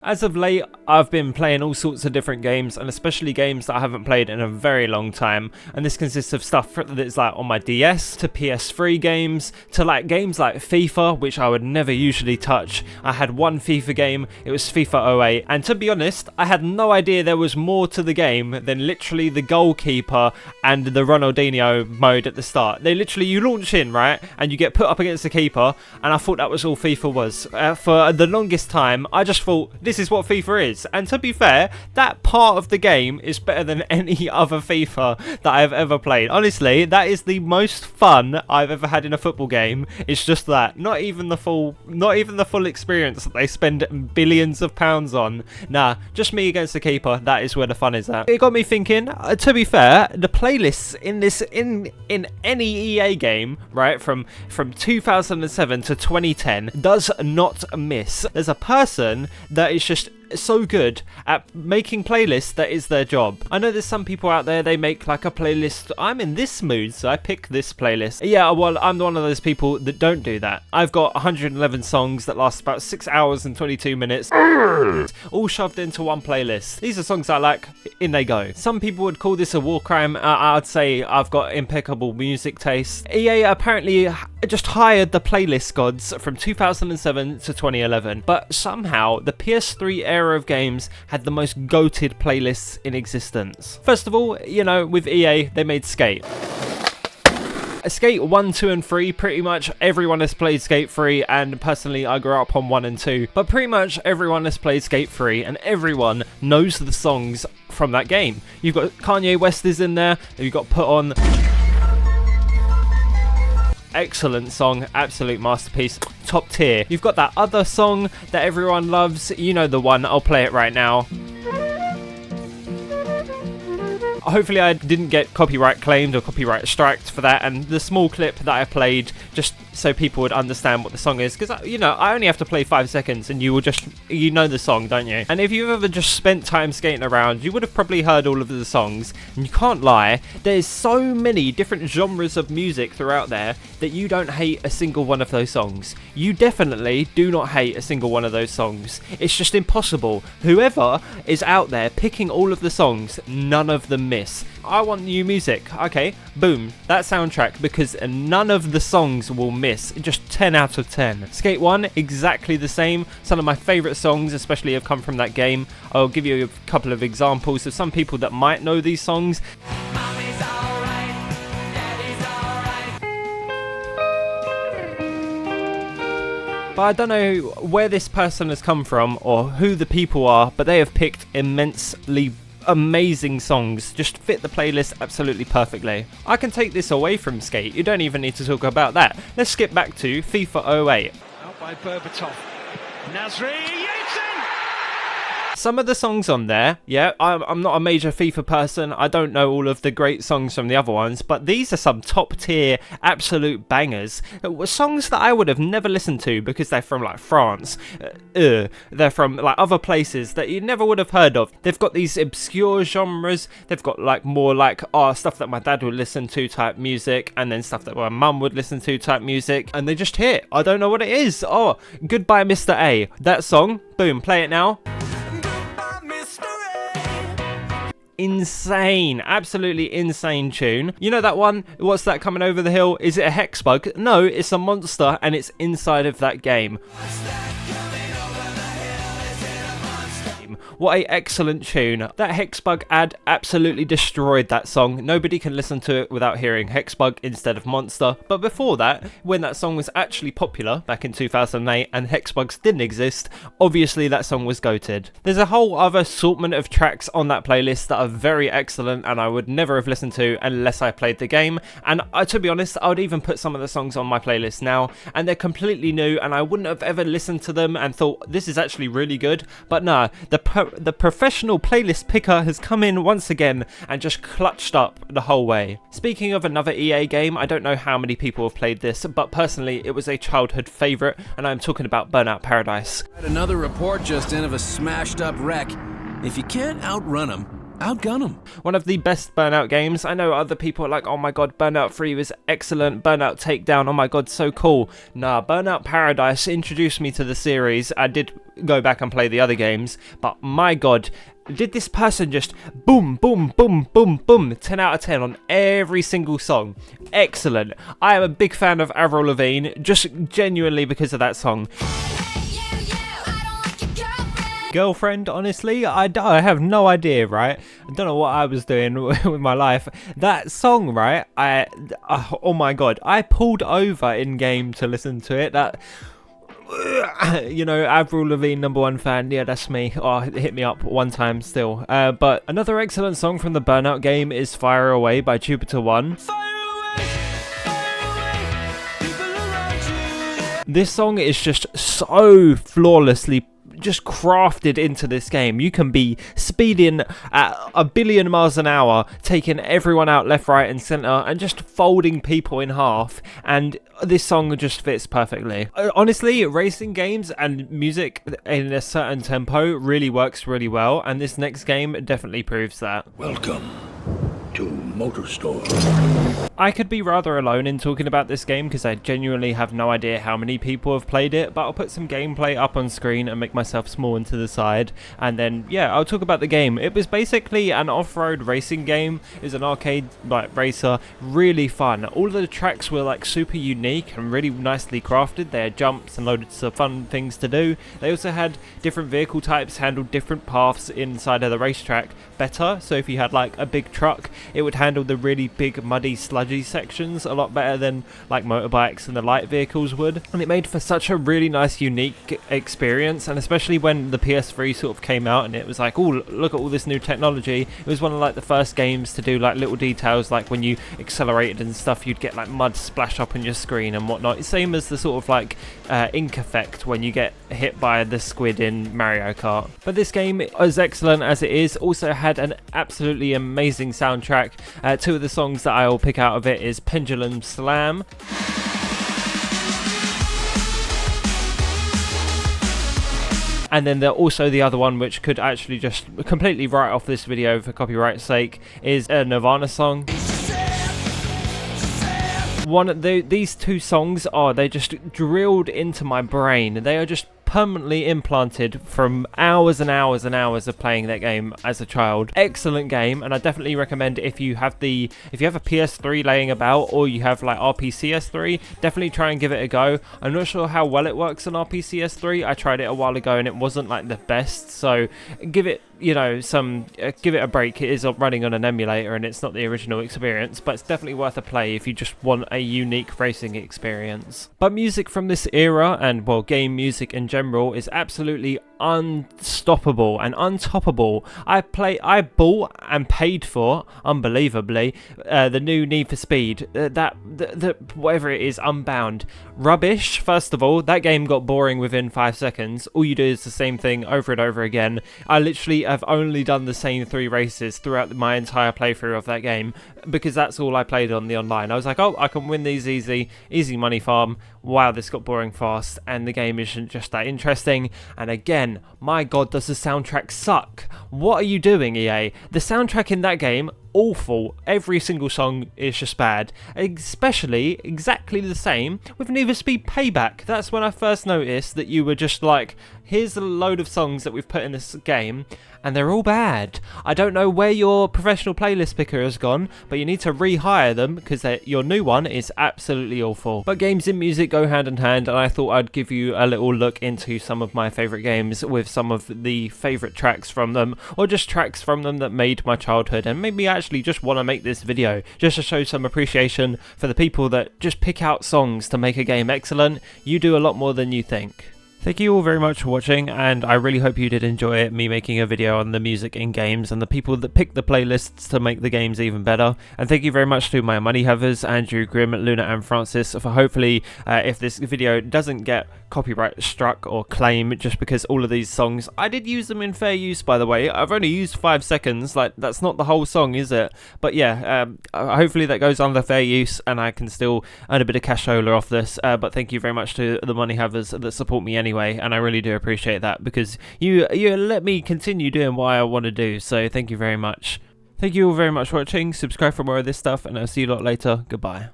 As of late, I've been playing all sorts of different games, and especially games that I haven't played in a very long time, and this consists of stuff that's like on my DS, to PS3 games, to like games like FIFA, which I would never usually touch. I had one FIFA game, it was FIFA 08, and to be honest, I had no idea there was more to the game than literally the goalkeeper and the Ronaldinho mode at the start. They literally, you launch in, right, and you get put up against the keeper, and I thought that was all FIFA was. For the longest time, I just thought, this is what FIFA is, and to be fair, that part of the game is better than any other FIFA that I've ever played. Honestly, that is the most fun I've ever had in a football game. It's just that, not even the full experience that they spend billions of pounds on. Nah, just me against the keeper. That is where the fun is at. It got me thinking. To be fair, the playlists in any EA game, right, from 2007 to 2010, does not miss. There's a person that is just so good at making playlists that is their job. I know there's some people out there, they make like a playlist, I'm in this mood so I pick this playlist. Yeah, well, I'm one of those people that don't do that. I've got 111 songs that last about 6 hours and 22 minutes all shoved into one playlist. These are songs I like, in they go. Some people would call this a war crime. I'd say I've got impeccable music taste. EA apparently just hired the playlist gods from 2007 to 2011, but somehow the PS3 era of games had the most goated playlists in existence. First of all, you know, with EA, they made Skate. Skate 1, 2 and 3, pretty much everyone has played Skate 3, and personally I grew up on 1 and 2, but pretty much everyone has played Skate 3 and everyone knows the songs from that game. You've got Kanye West is in there, you've got Put On. Excellent song, absolute masterpiece, top tier. You've got that other song that everyone loves, you know the one, I'll play it right now. Hopefully I didn't get copyright claimed or copyright striked for that, and the small clip that I played just so people would understand what the song is, because, you know, I only have to play 5 seconds and you will just, you know the song, don't you? And if you've ever just spent time skating around, you would have probably heard all of the songs, and you can't lie, there's so many different genres of music throughout there that you don't hate a single one of those songs. You definitely do not hate a single one of those songs. It's just impossible. Whoever is out there picking all of the songs, none of them miss. I want new music. Okay, boom, that soundtrack, because none of the songs will miss. Just 10 out of 10. Skate 1, exactly the same. Some of my favourite songs especially have come from that game. I'll give you a couple of examples of some people that might know these songs. But I don't know where this person has come from or who the people are, but they have picked immensely amazing songs, just fit the playlist absolutely perfectly. I can take this away from Skate, you don't even need to talk about that. Let's skip back to FIFA 08. Out by Berbatov. Nasri Yasin! Some of the songs on there, yeah, I'm not a major FIFA person, I don't know all of the great songs from the other ones, but these are some top tier absolute bangers. Songs that I would have never listened to because they're from like France, they're from like other places that you never would have heard of. They've got these obscure genres, they've got like more like stuff that my dad would listen to type music, and then stuff that my mum would listen to type music, and they just hit. I don't know what it is. Oh, Goodbye Mr. A, that song, boom, play it now. Insane, absolutely insane tune. You know that one? What's that coming over the hill? Is it a hex bug? No, it's a monster, and it's inside of that game. What a excellent tune. That Hexbug ad absolutely destroyed that song. Nobody can listen to it without hearing Hexbug instead of Monster. But before that, when that song was actually popular back in 2008 and Hexbugs didn't exist, obviously that song was goated. There's a whole other assortment of tracks on that playlist that are very excellent and I would never have listened to unless I played the game. And to be honest, I would even put some of the songs on my playlist now, and they're completely new and I wouldn't have ever listened to them and thought this is actually really good. But nah, the professional playlist picker has come in once again and just clutched up the whole way. Speaking of another EA game, I don't know how many people have played this, but personally it was a childhood favourite, and I'm talking about Burnout Paradise. Another report just in of a smashed up wreck. If you can't outrun them, Outgun them. One of the best Burnout games. I know other people are like, oh my god, Burnout 3 was excellent, Burnout Takedown, oh my god, so cool. Nah, Burnout Paradise introduced me to the series. I did go back and play the other games, but my god, did this person just boom, boom, boom, boom, boom, 10 out of 10 on every single song. Excellent. I am a big fan of Avril Lavigne, just genuinely because of that song. Girlfriend, honestly, I have no idea, right? I don't know what I was doing with my life. That song, right? Oh my god, I pulled over in game to listen to it. That, you know, Avril Lavigne, #1 fan. Yeah, that's me. Oh, hit me up one time still. But another excellent song from the Burnout game is Fire Away by Jupiter One. This song is just so flawlessly just crafted into this game. You can be speeding at 1 billion miles an hour, taking everyone out left, right and center, and just folding people in half, and this song just fits perfectly. Honestly, racing games and music in a certain tempo really works really well, and this next game definitely proves that. Welcome to MotorStorm. I could be rather alone in talking about this game because I genuinely have no idea how many people have played it, but I'll put some gameplay up on screen and make myself small and to the side, and then yeah, I'll talk about the game. It was basically an off-road racing game. It was an arcade like racer, really fun. All of the tracks were like super unique and really nicely crafted. They had jumps and loads of fun things to do. They also had different vehicle types, handled different paths inside of the racetrack better. So if you had like a big truck, it would handle the really big muddy sludgy sections a lot better than like motorbikes and the light vehicles would, and it made for such a really nice unique experience. And especially when the PS3 sort of came out and it was like, oh, look at all this new technology, it was one of like the first games to do like little details, like when you accelerated and stuff you'd get like mud splash up on your screen and whatnot. Same as the sort of like ink effect when you get hit by the squid in Mario Kart. But this game, as excellent as it is, also had an absolutely amazing soundtrack. Two of the songs that I'll pick out of it is Pendulum Slam and then also the other one, which could actually just completely write off this video for copyright's sake, is a Nirvana song. These two songs they just drilled into my brain. They are just permanently implanted from hours and hours and hours of playing that game as a child. Excellent game, and I definitely recommend if you have a PS3 laying about, or you have like RPCS3, definitely try and give it a go. I'm not sure how well it works on RPCS3. I tried it a while ago and it wasn't like the best, so give it, you know, give it a break. It is running on an emulator and it's not the original experience, but it's definitely worth a play if you just want a unique racing experience. But music from this era, and well, game music in general, is absolutely unstoppable and untoppable. I bought and paid for, unbelievably, the new Need for Speed, whatever it is, Unbound. Rubbish. First of all, that game got boring within 5 seconds. All you do is the same thing over and over again. I literally have only done the same 3 races throughout my entire playthrough of that game, because that's all I played on the online. I was like, oh, I can win these easy money farm. Wow, this got boring fast, and the game isn't just that interesting. And again, my god, does the soundtrack suck. What are you doing, EA? The soundtrack in that game, awful. Every single song is just bad. Especially exactly the same with Need for Speed Payback. That's when I first noticed that you were just like, here's a load of songs that we've put in this game and they're all bad. I don't know where your professional playlist picker has gone, but you need to rehire them because your new one is absolutely awful. But games and music go hand in hand, and I thought I'd give you a little look into some of my favourite games with some of the favourite tracks from them, or just tracks from them that made my childhood and made me actually just want to make this video, just to show some appreciation for the people that just pick out songs to make a game excellent. You do a lot more than you think. Thank you all very much for watching, and I really hope you did enjoy me making a video on the music in games and the people that pick the playlists to make the games even better. And thank you very much to my money havers, Andrew, Grim, Luna and Francis, for hopefully, if this video doesn't get copyright struck or claim, just because all of these songs, I did use them in fair use, by the way. I've only used 5 seconds, like that's not the whole song, is it? But yeah, hopefully that goes under fair use and I can still earn a bit of cashola off this. But thank you very much to the money havers that support me anyway. anyway, and I really do appreciate that, because you let me continue doing what I want to do, so thank you very much. Thank you all very much for watching, subscribe for more of this stuff, and I'll see you lot later. Goodbye.